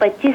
25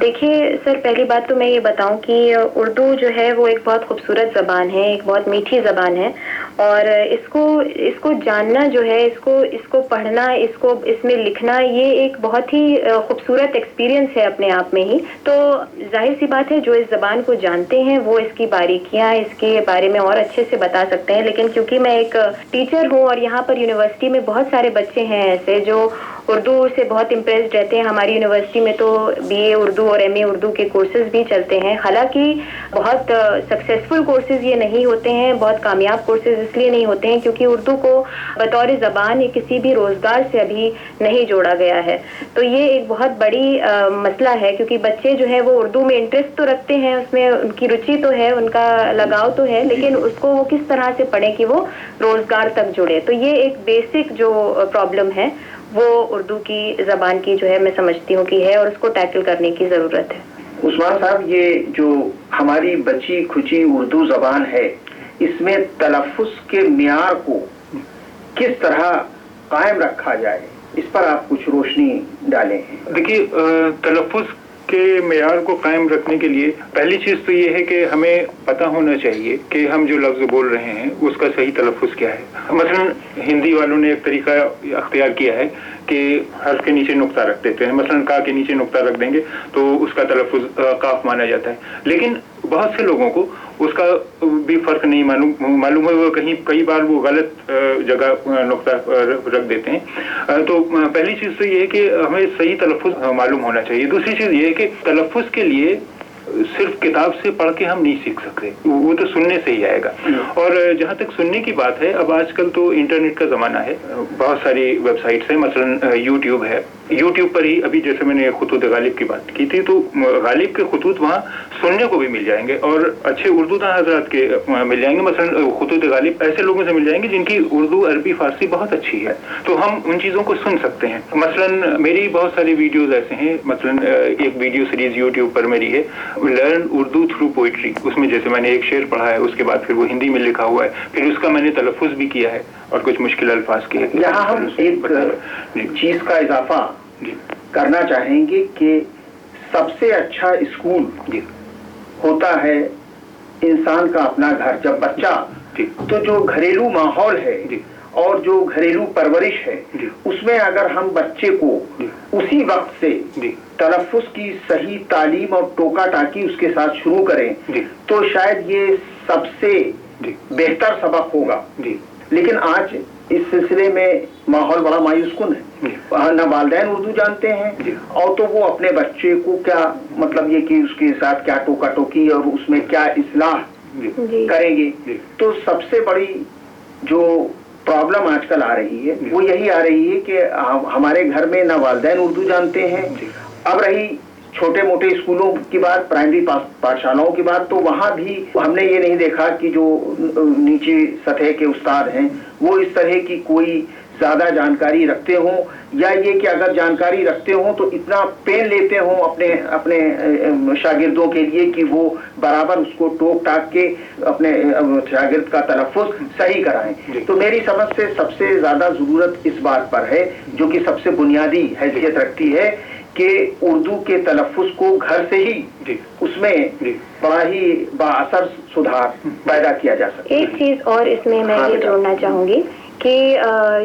دیکھیے سر، پہلی بات تو میں یہ بتاؤں کہ اردو جو ہے وہ ایک بہت خوبصورت زبان ہے، ایک بہت میٹھی زبان ہے، اور اس کو جاننا جو ہے، اس کو پڑھنا، اس میں لکھنا، یہ ایک بہت ہی خوبصورت ایکسپیرینس ہے اپنے آپ میں ہی. تو ظاہر سی بات ہے جو اس زبان کو جانتے ہیں وہ اس کی باریکیاں، اس کے بارے میں اور اچھے سے بتا سکتے ہیں. لیکن کیونکہ میں ایک ٹیچر ہوں اور یہاں پر یونیورسٹی میں بہت سارے بچے ہیں ایسے جو اردو سے بہت امپریسڈ رہتے ہیں. ہماری یونیورسٹی میں تو بی اے اردو اور ایم اے اردو کے کورسز بھی چلتے ہیں. حالانکہ بہت سکسیسفل کورسز یہ نہیں ہوتے ہیں، بہت کامیاب کورسز اس لیے نہیں ہوتے ہیں کیونکہ اردو کو بطور زبان یا کسی بھی روزگار سے ابھی نہیں جوڑا گیا ہے. تو یہ ایک بہت بڑی مسئلہ ہے، کیونکہ بچے جو ہے وہ اردو میں انٹرسٹ تو رکھتے ہیں، اس میں ان کی رچی تو ہے، ان کا لگاؤ تو ہے، لیکن اس کو وہ کس طرح سے پڑھیں کہ وہ روزگار تک جڑے. تو یہ ایک بیسک جو پرابلم ہے وہ اردو کی زبان کی جو ہے میں سمجھتی ہوں کہ ہے، اور اس کو ٹیکل کرنے کی ضرورت ہے. عثمان صاحب، یہ جو ہماری بچی کھچی اردو زبان ہے، اس میں تلفظ کے معیار کو کس طرح قائم رکھا جائے، اس پر آپ کچھ روشنی ڈالیں. دیکھیے، تلفظ کے معیار کو قائم رکھنے کے لیے پہلی چیز تو یہ ہے کہ ہمیں پتہ ہونا چاہیے کہ ہم جو لفظ بول رہے ہیں اس کا صحیح تلفظ کیا ہے. مثلا ہندی والوں نے ایک طریقہ اختیار کیا ہے کہ حرف کے نیچے نقطہ رکھ دیتے ہیں. مثلا کا کے نیچے نقطہ رکھ دیں گے تو اس کا تلفظ قاف مانا جاتا ہے. لیکن بہت سے لوگوں کو اس کا بھی فرق نہیں معلوم ہے، وہ کئی بار وہ غلط جگہ نقطہ رکھ دیتے ہیں. تو پہلی چیز تو یہ ہے کہ ہمیں صحیح تلفظ معلوم ہونا چاہیے. دوسری چیز یہ ہے کہ تلفظ کے لیے صرف کتاب سے پڑھ کے ہم نہیں سیکھ سکتے، وہ تو سننے سے ہی آئے گا. اور جہاں تک سننے کی بات ہے، اب آج کل تو انٹرنیٹ کا زمانہ ہے، بہت ساری ویب سائٹس ہیں. مثلا یوٹیوب ہے، یوٹیوب پر ہی ابھی جیسے میں نے خطوط غالب کی بات کی تھی، تو غالب کے خطوط وہاں سننے کو بھی مل جائیں گے، اور اچھے اردو داں حضرات کے مل جائیں گے. مثلا خطوط غالب ایسے لوگوں سے مل جائیں گے جن کی اردو عربی فارسی بہت اچھی ہے، تو ہم ان چیزوں کو سن سکتے ہیں. مثلا میری بہت ساری ویڈیوز ایسے ہیں، مثلا ایک ویڈیو سیریز یوٹیوب پر میری ہے، لرن اردو تھرو پوئٹری. اس میں جیسے میں نے ایک شعر پڑھا ہے، اس کے بعد پھر وہ ہندی میں لکھا ہوا ہے، پھر اس کا میں نے تلفظ بھی کیا ہے اور کچھ مشکل الفاظ کے. یہاں ہم ایک چیز کا اضافہ کرنا چاہیں گے کہ سب سے اچھا اسکول ہوتا ہے انسان کا اپنا گھر. جب بچہ تو جو گھریلو ماحول ہے اور جو گھریلو پرورش ہے، اس میں اگر ہم بچے کو اسی وقت سے تلفظ کی صحیح تعلیم اور ٹوکا ٹاکی اس کے ساتھ شروع کریں تو شاید یہ سب سے بہتر سبق ہوگا. لیکن آج اس سلسلے میں ماحول بڑا مایوس کن ہے. نہ والدین اردو جانتے ہیں اور تو وہ اپنے بچے کو کیا مطلب یہ کہ اس کے ساتھ کیا ٹوکا ٹوکی اور اس میں کیا اصلاح کریں گے. تو سب سے بڑی جو پرابلم آج کل آ رہی ہے وہ یہی آ رہی ہے کہ ہمارے گھر میں نہ والدین اردو جانتے ہیں. اب رہی چھوٹے موٹے اسکولوں کی بات، پرائمری پاٹھشالاؤں کی بات، تو وہاں بھی ہم نے یہ نہیں دیکھا کہ جو نیچے سطح کے استاد ہیں وہ اس طرح کی کوئی زیادہ جانکاری رکھتے ہوں، یا یہ کہ اگر جانکاری رکھتے ہوں تو اتنا پین لیتے ہوں اپنے شاگردوں کے لیے کہ وہ برابر اس کو ٹوک ٹاک کے اپنے شاگرد کا تلفظ صحیح کرائیں. تو میری سمجھ سے سب سے زیادہ ضرورت اس بات پر ہے، جو کہ سب سے بنیادی حیثیت رکھتی ہے، کہ اردو کے تلفظ کو گھر سے ہی اس میں بڑا ہی بااثر سدھار پیدا کیا جا سکتا ہے. ایک چیز اور اس میں یہ جوڑنا چاہوں گی کہ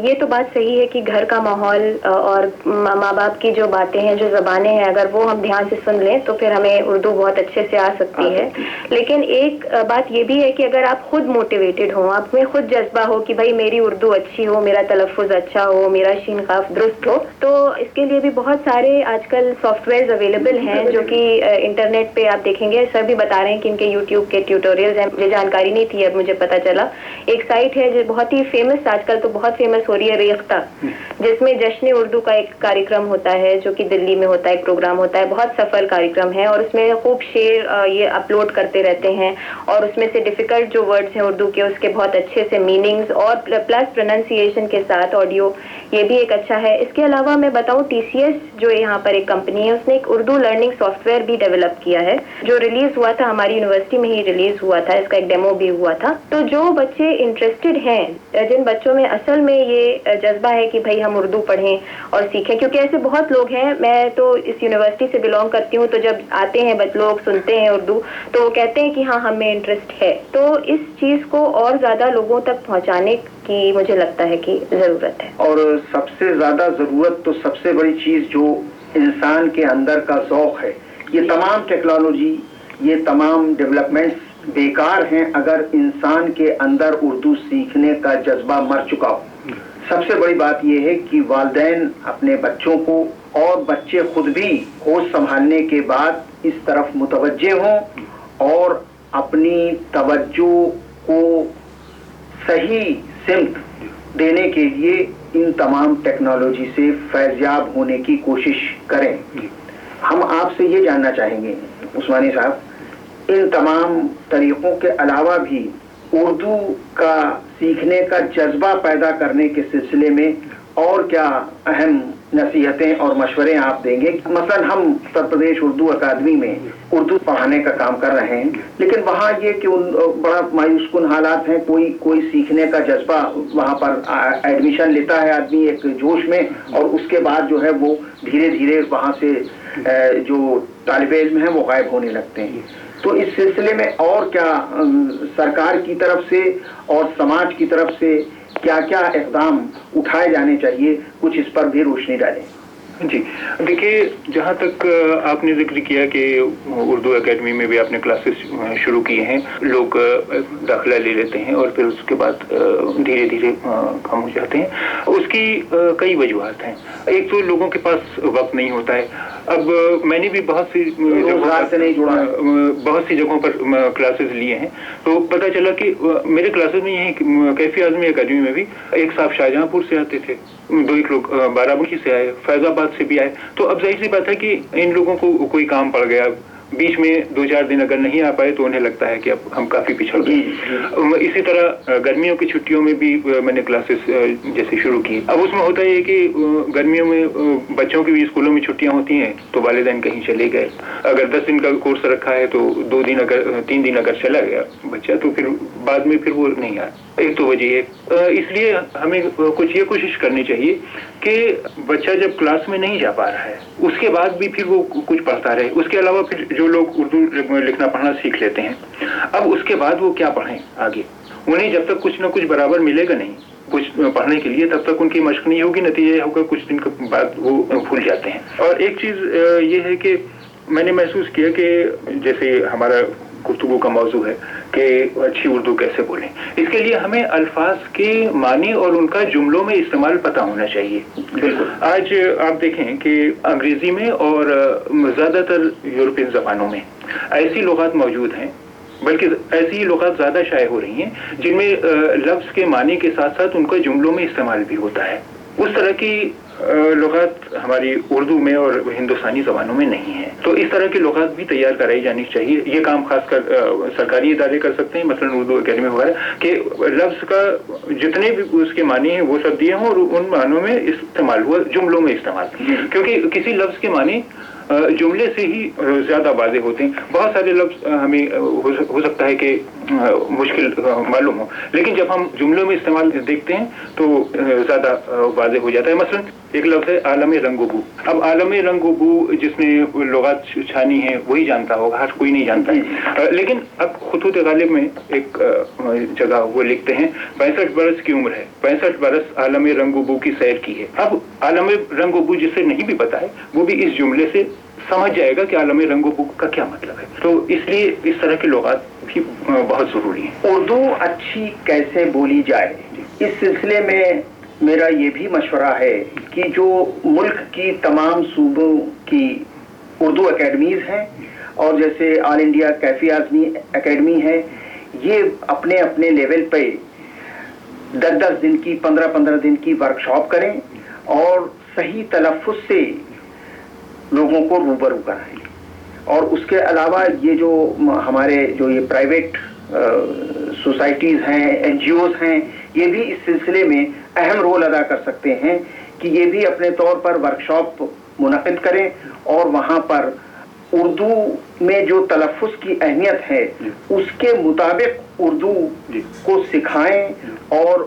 یہ تو بات صحیح ہے کہ گھر کا ماحول اور ماں باپ کی جو باتیں ہیں، جو زبانیں ہیں، اگر وہ ہم دھیان سے سن لیں تو پھر ہمیں اردو بہت اچھے سے آ سکتی ہے. لیکن ایک بات یہ بھی ہے کہ اگر آپ خود موٹیویٹڈ ہوں، آپ میں خود جذبہ ہو کہ بھائی میری اردو اچھی ہو، میرا تلفظ اچھا ہو، میرا شین قاف درست ہو، تو اس کے لیے بھی بہت سارے آج کل سافٹ ویئرز اویلیبل ہیں جو کہ انٹرنیٹ پہ آپ دیکھیں گے. سر بھی بتا رہے ہیں کہ ان کے یوٹیوب کے ٹیوٹوریلز ہیں، مجھے جانکاری نہیں تھی، اب مجھے پتا چلا. ایک سائٹ ہے جو بہت ہی فیمس، آج کل تو بہت فیمس ہو رہی ہے، ریختہ، جس میں جشن اردو کا ایک کاریکرم ہوتا ہے جو کہ دلی میں ہوتا ہے، ایک پروگرام ہوتا ہے، بہت سفل کاریکرم ہے، اور اس میں خوب شعر یہ اپلوڈ کرتے رہتے ہیں، اور اس میں سے ڈیفیکلٹ جو ورڈز ہیں اردو کے اس کے بہت اچھے سے میننگز اور پلس پروننسیشن کے ساتھ آڈیو، یہ بھی ایک اچھا ہے. اس کے علاوہ میں بتاؤں TCS جو یہاں پر ایک کمپنی ہے، اس نے ایک اردو لرننگ سافٹ ویئر بھی ڈیولپ کیا ہے جو ریلیز ہوا تھا، ہماری یونیورسٹی میں ہی ریلیز ہوا تھا، اس کا ایک ڈیمو بھی ہوا تھا. تو جو بچے انٹرسٹڈ ہیں، جن بچوں میں اصل میں یہ جذبہ ہے کہ بھائی ہم ہم اردو پڑھیں اور سیکھیں, کیونکہ ایسے بہت لوگ ہیں. میں تو اس یونیورسٹی سے بلانگ کرتی ہوں, تو جب آتے ہیں لوگ سنتے ہیں اردو تو وہ کہتے ہیں کہ ہاں ہمیں انٹرسٹ ہے. تو اس چیز کو اور زیادہ لوگوں تک پہنچانے کی مجھے لگتا ہے کہ ضرورت ہے. اور سب سے زیادہ ضرورت تو سب سے بڑی چیز جو انسان کے اندر کا ذوق ہے, یہ تمام ٹیکنالوجی, یہ تمام ڈیولپمنٹس بیکار ہیں اگر انسان کے اندر اردو سیکھنے کا جذبہ مر چکا ہو. سب سے بڑی بات یہ ہے کہ والدین اپنے بچوں کو اور بچے خود بھی ہوش سنبھالنے کے بعد اس طرف متوجہ ہوں اور اپنی توجہ کو صحیح سمت دینے کے لیے ان تمام ٹیکنالوجی سے فیضیاب ہونے کی کوشش کریں. ہم آپ سے یہ جاننا چاہیں گے عثمانی صاحب, ان تمام طریقوں کے علاوہ بھی اردو کا سیکھنے کا جذبہ پیدا کرنے کے سلسلے میں اور کیا اہم نصیحتیں اور مشورے آپ دیں گے؟ مثلا ہم اتر پردیش اردو اکیڈمی میں اردو پڑھانے کا کام کر رہے ہیں, لیکن وہاں یہ کہ بڑا مایوس کن حالات ہیں, کوئی سیکھنے کا جذبہ, وہاں پر ایڈمیشن لیتا ہے آدمی ایک جوش میں, اور اس کے بعد جو ہے وہ دھیرے دھیرے وہاں سے جو طالب علم ہیں وہ غائب ہونے لگتے ہیں. تو اس سلسلے میں اور کیا سرکار کی طرف سے اور سماج کی طرف سے کیا کیا اقدام اٹھائے جانے چاہیے, کچھ اس پر بھی روشنی ڈالیں. جی دیکھیے, جہاں تک آپ نے ذکر کیا کہ اردو اکیڈمی میں بھی آپ نے کلاسز شروع کیے ہیں, لوگ داخلہ لے لیتے ہیں اور پھر اس کے بعد دھیرے دھیرے کم ہو جاتے ہیں. اس کی کئی وجوہات ہیں. ایک تو لوگوں کے پاس وقت نہیں ہوتا ہے. اب میں نے بھی بہت سی جگہوں پر کلاسز لیے ہیں, تو پتہ چلا کہ میرے کلاسز میں یہیں کیفی اعظمی اکیڈمی میں بھی ایک صاحب شاہجہاں پور سے آتے تھے, 2-1 لوگ بارہ بنکی سے آئے, فیض آباد سے بھی آئے. تو اب ظاہر سی بات ہے کہ ان لوگوں کو کوئی کام پڑ گیا, بیچ میں 2-4 دن اگر نہیں آ پائے تو انہیں لگتا ہے کہ اب ہم کافی پچھڑ گئے. اسی طرح گرمیوں کی چھٹیوں میں بھی میں نے کلاسز جیسے شروع کی. اب اس میں ہوتا ہے کہ گرمیوں میں بچوں کی بھی اسکولوں میں چھٹیاں ہوتی ہیں تو والدین کہیں چلے گئے. اگر 10 دن کا کورس رکھا ہے تو 2 دن اگر 3 دن اگر چلا گیا بچہ تو پھر بعد میں پھر وہ نہیں آیا. ایک تو وجہ ہے. اس لیے ہمیں کچھ یہ کوشش کرنی چاہیے کہ بچہ جب کلاس میں نہیں جا پا رہا ہے اس کے بعد بھی پھر وہ کچھ پڑھتا رہے. اس کے علاوہ پھر جو لوگ اردو لکھنا پڑھنا سیکھ لیتے ہیں, اب اس کے بعد وہ کیا پڑھیں آگے؟ انہیں جب تک کچھ نہ کچھ برابر ملے گا نہیں کچھ پڑھنے کے لیے, تب تک ان کی مشق نہیں ہوگی. نتیجہ یہ ہوگا کچھ دن کے بعد وہ بھول جاتے ہیں. اور ایک چیز یہ ہے کہ میں نے محسوس کیا کہ جیسے ہمارا گفتگو کا موضوع ہے کہ اچھی اردو کیسے بولیں, اس کے لیے ہمیں الفاظ کے معنی اور ان کا جملوں میں استعمال پتہ ہونا چاہیے. بالکل. آج آپ دیکھیں کہ انگریزی میں اور زیادہ تر یورپین زبانوں میں ایسی لغات موجود ہیں, بلکہ ایسی لغات زیادہ شائع ہو رہی ہیں جن میں لفظ کے معنی کے ساتھ ساتھ ان کا جملوں میں استعمال بھی ہوتا ہے. اس طرح کی لغات ہماری اردو میں اور ہندوستانی زبانوں میں نہیں ہیں. تو اس طرح کی لغات بھی تیار کرائی جانی چاہیے. یہ کام خاص کر سرکاری ادارے کر سکتے ہیں, مثلا اردو اکیڈمی وغیرہ, کہ لفظ کا جتنے بھی اس کے معنی ہیں وہ سب دیے ہوں اور ان معنوں میں استعمال ہوا, جملوں میں استعمال, کیونکہ کسی لفظ کے معنی جملے سے ہی زیادہ واضح ہوتے ہیں. بہت سارے لفظ ہمیں ہو سکتا ہے کہ مشکل معلوم ہو, لیکن جب ہم جملوں میں استعمال دیکھتے ہیں تو زیادہ واضح ہو جاتا ہے. مثلا ایک لفظ ہے عالم رنگ و بو. اب عالم رنگ و بو جس نے لغات چھانی ہیں وہی جانتا ہوگا, ہر کوئی نہیں جانتا ہے. لیکن اب خطوط غالب میں ایک جگہ وہ لکھتے ہیں 65 برس کی عمر ہے, 65 برس عالم رنگ و بو کی سیر کی ہے. اب عالم رنگ و بو جسے نہیں بھی پتا ہے وہ بھی اس جملے سے سمجھ جائے گا کہ عالم رنگ و بو کا کیا مطلب ہے. تو اس لیے اس طرح کی لغات بھی بہت ضروری ہیں. اردو اچھی کیسے بولی جائے, اس سلسلے میں میرا یہ بھی مشورہ ہے کہ جو ملک کی تمام صوبوں کی اردو اکیڈمیز ہیں اور جیسے آل انڈیا کیفی اعظمی اکیڈمی ہے, یہ اپنے اپنے لیول پہ 10-10 دن کی 15-15 دن کی ورکشاپ کریں اور صحیح تلفظ سے لوگوں کو روبرو کرائیں. اور اس کے علاوہ یہ جو ہمارے جو یہ پرائیویٹ سوسائٹیز ہیں, این جی اوز ہیں, یہ بھی اس سلسلے میں اہم رول ادا کر سکتے ہیں کہ یہ بھی اپنے طور پر ورکشاپ منعقد کریں اور وہاں پر اردو میں جو تلفظ کی اہمیت ہے اس کے مطابق اردو کو سکھائیں اور